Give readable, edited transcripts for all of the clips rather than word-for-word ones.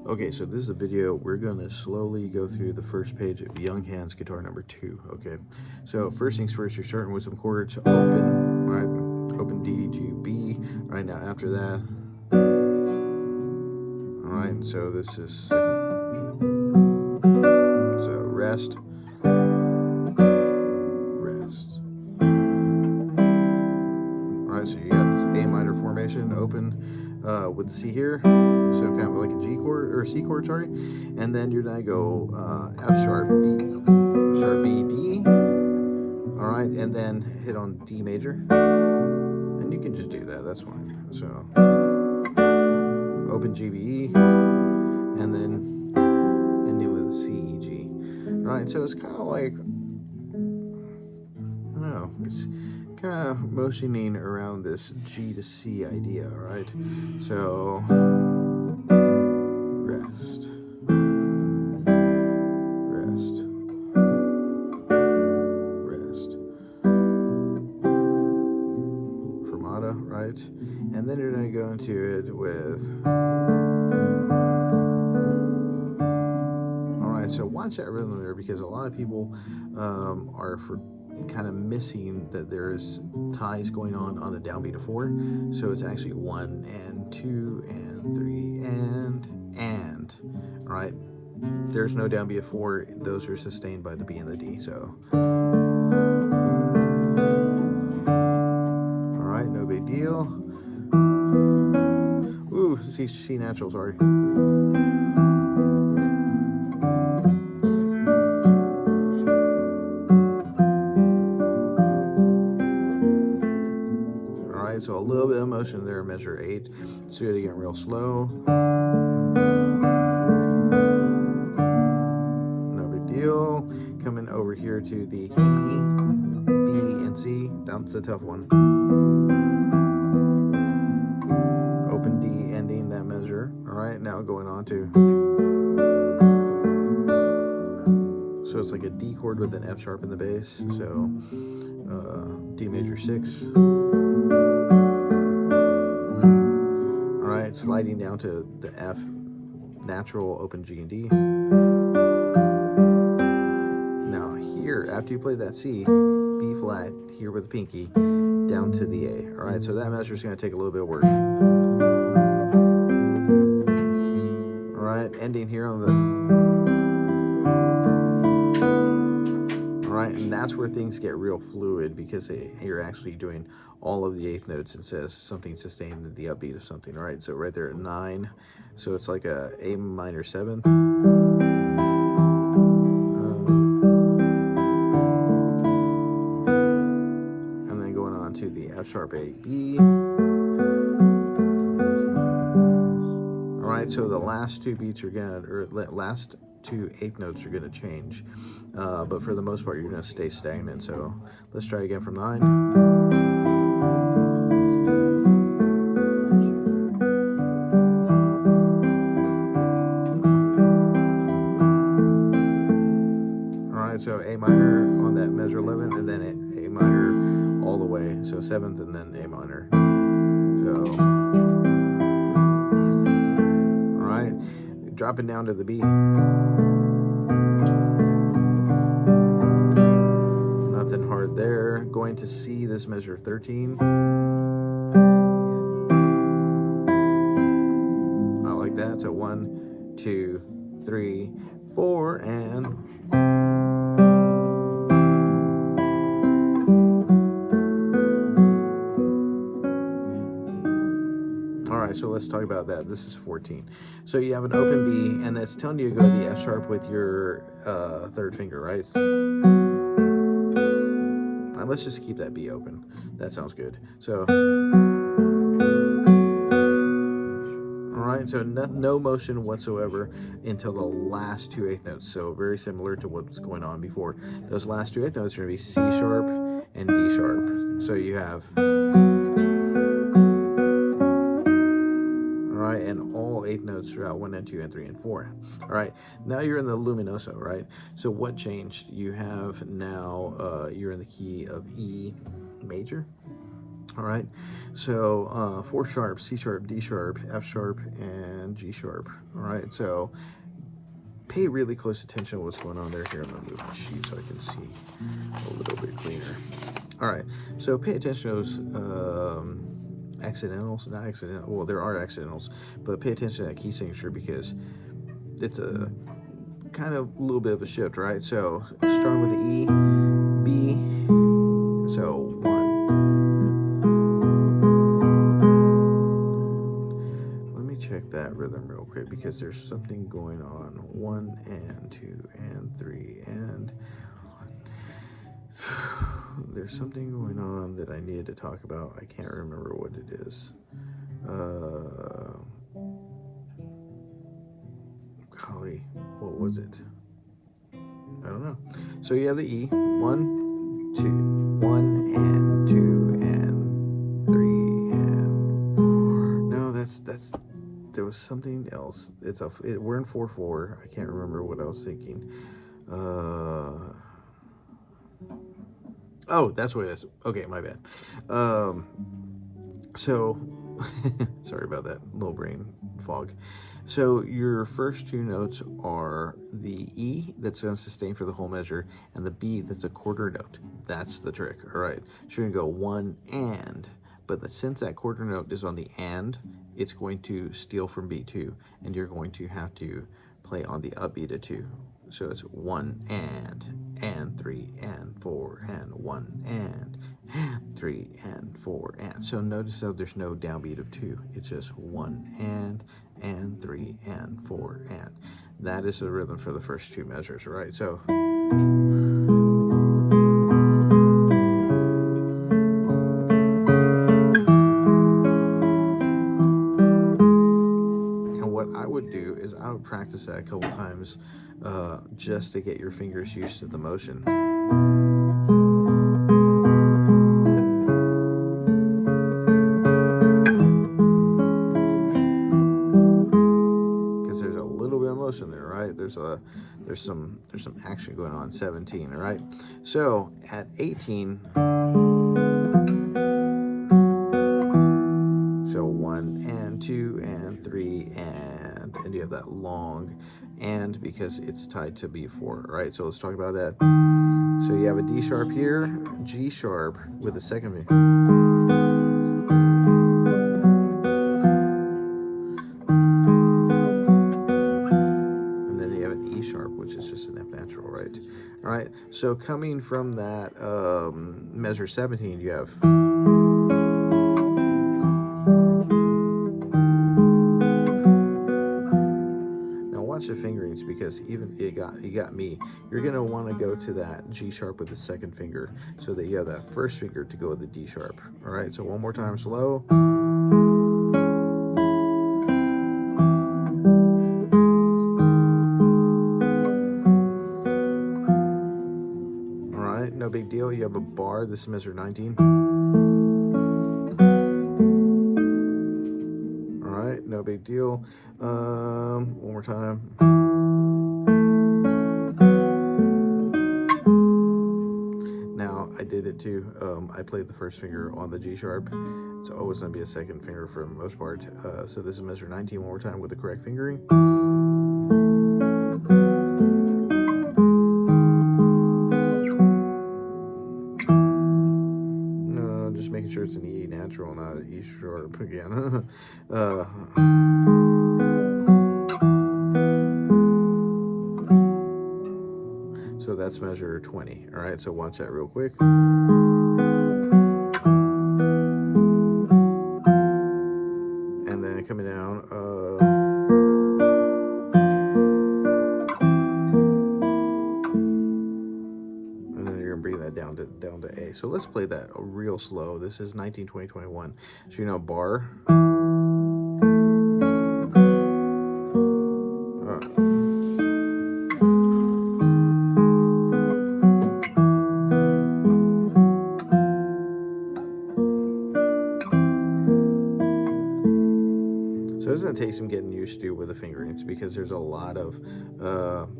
Okay, so this is a video. We're gonna slowly go through the first page of Young Hans Guitar number 2. Okay, so first things first, you're starting with some chords. Open, right? Open D, G, B. Right now, after that, all right. So this is so rest, rest. All right, so you got this A minor formation, open with the C here, so kind of like a G chord or a C chord, sorry, and then you're gonna go F sharp, B, D. All right, and then hit on D major, and you can just do that. That's fine. So open G, B, E, and then ending with C, E, G. All right, so it's kind of like, I don't know, it's kind of motioning around this G to C idea, right? So rest, rest, rest, fermata, right? And then you're going to go into it with, all right, so watch that rhythm there, because a lot of people are kind of missing that there's ties going on the downbeat of 4. So it's actually 1 and 2 and 3 and. All right, there's no downbeat of 4. Those are sustained by the B and the D. So all right, no big deal. Ooh, C natural, sorry. So a little bit of motion there, measure 8. Let's do it again real slow. No big deal. Coming over here to the E, B, and C. That's the tough one. Open D, ending that measure. All right, now going on to. So it's like a D chord with an F sharp in the bass. So D major 6. Sliding down to the F natural, open G and D. Now here, after you play that C, B flat, here with the pinky, down to the A. All right, so that measure is going to take a little bit of work. All right, ending here on the. All right, and that's where things get real fluid, because you're actually doing all of the 8th notes instead of something sustained in the upbeat of something. All right, so right there at 9, so it's like a A minor 7th. And then going on to the F sharp A, B. All right, so the last 2 beats are gonna, or last 2 8th notes are gonna change, but for the most part, you're gonna stay stagnant. So let's try again from 9. So A minor on that measure 11, and then A minor all the way, so 7th, and then A minor. So, all right, dropping down to the B. Nothing hard there. Going to C, this measure 13. I like that. So 1, 2, 3, 4, and. So let's talk about that. This is 14. So you have an open B, and that's telling you to go to the F sharp with your 3rd finger, right? And let's just keep that B open. That sounds good. So, all right, so no motion whatsoever until the last 2 8th notes. So very similar to what's going on before. Those last 2 8th notes are going to be C sharp and D sharp. So you have. And all 8 notes throughout 1 and 2 and 3 and 4. All right, now you're in the luminoso, right? So what changed? You have now, you're in the key of E major. All right, so 4 sharp, C sharp, D sharp, F sharp, and G sharp. All right, so pay really close attention to what's going on there. Here, I'm gonna move my sheet so I can see a little bit cleaner. All right, so pay attention to those accidentals, not accidental. Well, there are accidentals, but pay attention to that key signature because it's a kind of a little bit of a shift, right? So starting with the E, B, so 1. Let me check that rhythm real quick because there's something going on. 1 and 2 and 3 and there's something going on that I needed to talk about. I can't remember what it is. Golly, what was it? I don't know. So you have the E, 1, 2, 1 and 2 and 3 and 4. No, that's there was something else. We're in 4/4. I can't remember what I was thinking. Oh, that's what it is. Okay, my bad. So sorry about that little brain fog. So your first 2 notes are the E that's going to sustain for the whole measure and the B that's a quarter note. That's the trick. All right. So you're going to go 1 and, but since that quarter note is on the and, it's going to steal from B2 and you're going to have to play on the upbeat of 2. So it's 1 and 3 and 4 and 1 and 3 and 4 and. So notice how there's no downbeat of 2. It's just 1 and 3 and 4 and. That is the rhythm for the first 2 measures, right? So I would do is I would practice that a couple times just to get your fingers used to the motion. Because there's a little bit of motion there, right? There's some action going on. 17, all right? So at 18, so 1 and 2 and 3 and you have that long and because it's tied to B4, right? So let's talk about that. So you have a D sharp here, G sharp with a second finger. And then you have an E sharp, which is just an F natural, right? All right, so coming from that measure 17, you have watch the fingerings because even you got me. You're gonna want to go to that G sharp with the second finger so that you have that first finger to go with the D sharp. All right, so one more time slow. All right, no big deal. You have a bar. This is measure 19. No big deal. One more time. Now I did it too. I played the first finger on the G sharp. It's always going to be a second finger for the most part. So this is measure 19 one more time with the correct fingering. Just making sure it's an E natural, not an E sharp again. So that's measure 20. All right, so watch that real quick. And then coming down, and then you're gonna bring that down to A. So let's play that real slow. This is 19, 20, 21. So you know bar. to take some getting used to with the fingerings, because there's a lot of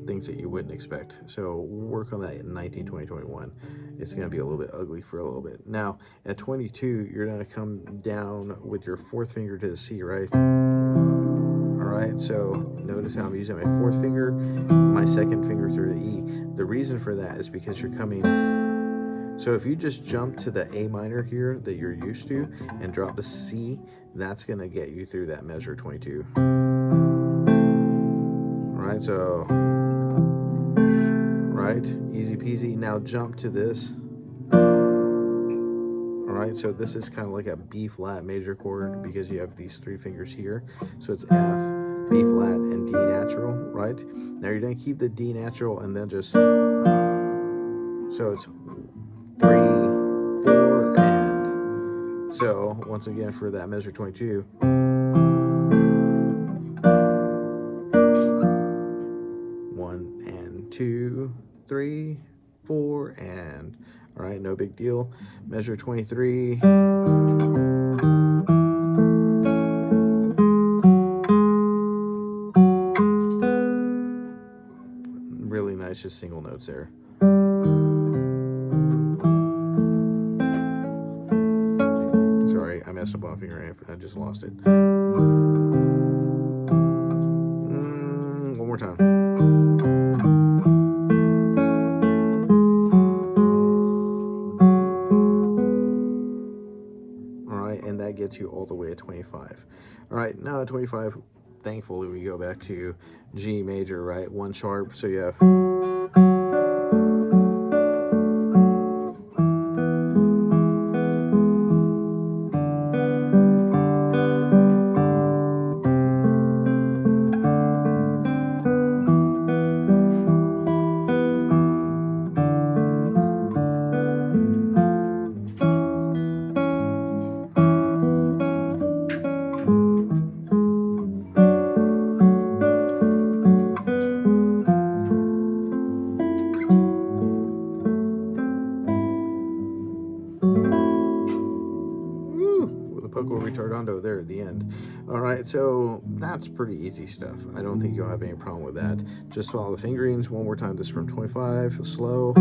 things that you wouldn't expect. So work on that in 19, 20, 21. It's going to be a little bit ugly for a little bit. Now, at 22, you're going to come down with your fourth finger to the C, right? All right, so notice how I'm using my fourth finger, my second finger through the E. The reason for that is because you're coming... So if you just jump to the A minor here that you're used to and drop the C, that's going to get you through that measure 22. All right, so, right, easy peasy. Now jump to this. All right, so this is kind of like a B flat major chord because you have these three fingers here. So it's F, B flat, and D natural, right? Now you're going to keep the D natural and then just... So it's 3, 4, and so once again for that measure 22, 1 and 2, 3, 4, and all right, no big deal. Measure 23. Really nice, just single notes there. I messed up on finger. I just lost it. One more time. All right, and that gets you all the way at 25. All right, now at 25, thankfully we go back to G major, right? 1 sharp, so you have... Poco retardando there at the end. All right, so that's pretty easy stuff. I don't think you'll have any problem with that. Just follow the fingerings one more time. This is from 25, slow.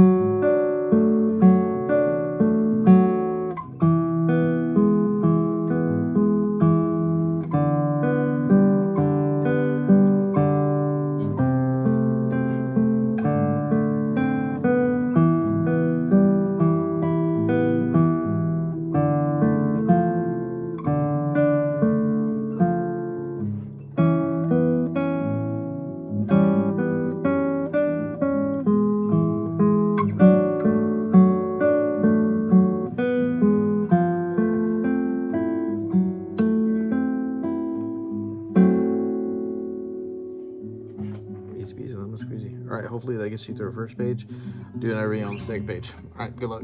Easy peasy, lemon squeezy. All right, hopefully that gets you through the first page. Doing everything on the second page. All right, good luck.